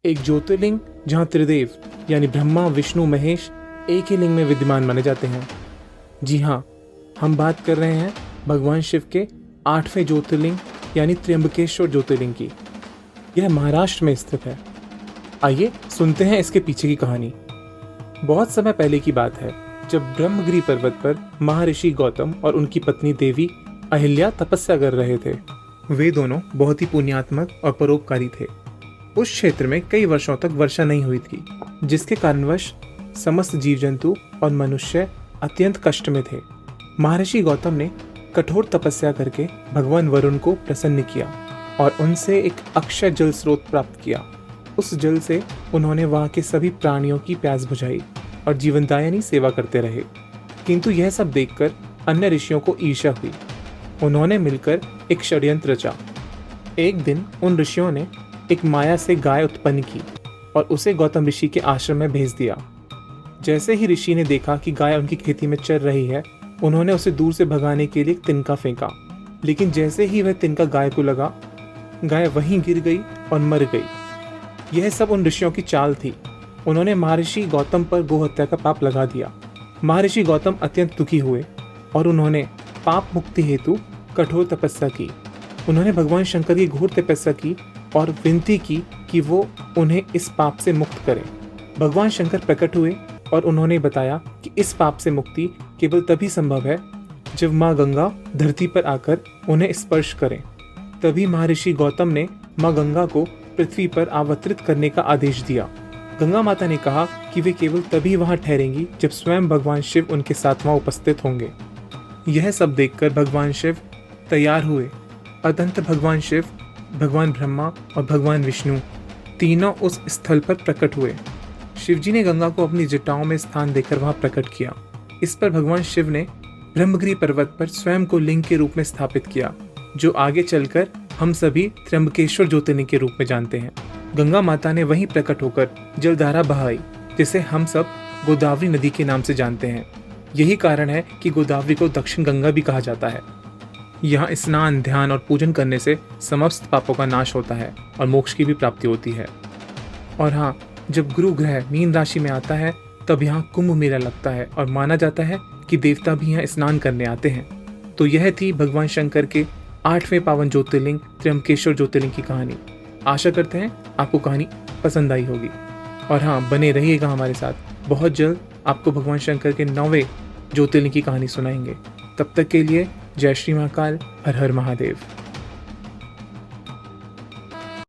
एक ज्योतिर्लिंग जहाँ त्रिदेव यानी ब्रह्मा विष्णु महेश एक ही लिंग में विद्यमान माने जाते हैं। जी हाँ, हम बात कर रहे हैं भगवान शिव के 8वें ज्योतिर्लिंग यानी त्र्यंबकेश्वर ज्योतिर्लिंग की। यह महाराष्ट्र में स्थित है। आइए सुनते हैं इसके पीछे की कहानी। बहुत समय पहले की बात है, जब ब्रह्मगिरि पर्वत पर महर्षि गौतम और उनकी पत्नी देवी अहिल्या तपस्या कर रहे थे। वे दोनों बहुत ही पुण्यात्मक और परोपकारी थे। उस क्षेत्र में कई वर्षों तक वर्षा नहीं हुई थी, जिसके कारणवश समस्त जीव जंतु और मनुष्य अत्यंत कष्ट में थे। महर्षि गौतम ने कठोर तपस्या करके भगवान वरुण को प्रसन्न किया और उनसे एक अक्षय जल स्रोत प्राप्त किया। उस जल से उन्होंने वहां के सभी प्राणियों की प्यास बुझाई और जीवनदायिनी सेवा करते रहे। किंतु यह सब देखकर अन्य ऋषियों को ईर्ष्या हुई। उन्होंने मिलकर एक षड्यंत्र रचा। एक दिन उन ऋषियों ने एक माया से गाय उत्पन्न की और उसे गौतम ऋषि के आश्रम में भेज दिया। जैसे ही ऋषि ने देखा कि गाय उनकी खेती में चर रही है, उन्होंने उसे दूर से भगाने के लिए एक तिनका फेंका। लेकिन जैसे ही वह तिनका गाय को लगा, गाय वहीं गिर गई और मर गई। यह सब उन ऋषियों की चाल थी। उन्होंने महर्षि गौतम पर गोहत्या का पाप लगा दिया। महर्षि गौतम अत्यंत दुखी हुए और उन्होंने पाप मुक्ति हेतु कठोर तपस्या की। उन्होंने भगवान शंकर की घोर तपस्या की और विनती की कि वो उन्हें इस पाप से मुक्त करें। भगवान शंकर प्रकट हुए और उन्होंने बताया कि इस पाप से मुक्ति केवल तभी संभव है जब माँ गंगा धरती पर आकर उन्हें स्पर्श करें। तभी महर्षि गौतम ने माँ गंगा को पृथ्वी पर अवतरित करने का आदेश दिया। गंगा माता ने कहा कि वे केवल तभी वहां ठहरेंगी जब स्वयं भगवान शिव उनके साथ वहां उपस्थित होंगे। यह सब देखकर भगवान शिव तैयार हुए। अतंत भगवान शिव, भगवान ब्रह्मा और भगवान विष्णु तीनों उस स्थल पर प्रकट हुए। शिवजी ने गंगा को अपनी जटाओं में स्थान देकर वहां प्रकट किया। इस पर भगवान शिव ने ब्रह्मगिरि पर्वत पर स्वयं को लिंग के रूप में स्थापित किया, जो आगे चलकर हम सभी त्र्यंबकेश्वर ज्योतिर्लिंग के रूप में जानते हैं। गंगा माता ने वहीं प्रकट होकर जलधारा बहाई, जिसे हम सब गोदावरी नदी के नाम से जानते हैं। यही कारण है कि गोदावरी को दक्षिण गंगा भी कहा जाता है। यहाँ स्नान, ध्यान और पूजन करने से समस्त पापों का नाश होता है और मोक्ष की भी प्राप्ति होती है। और हाँ, जब गुरु ग्रह मीन राशि में आता है, तब यहाँ कुंभ मेला लगता है और माना जाता है कि देवता भी यहाँ स्नान करने आते हैं। तो यह थी भगवान शंकर के 8वें पावन ज्योतिर्लिंग त्र्यंबकेश्वर ज्योतिर्लिंग की कहानी। आशा करते हैं आपको कहानी पसंद आई होगी। और हाँ, बने रहिएगा हमारे साथ। बहुत जल्द आपको भगवान शंकर के 9वें ज्योतिर्लिंग की कहानी सुनाएंगे। तब तक के लिए जय श्री महाकाल, हर हर महादेव।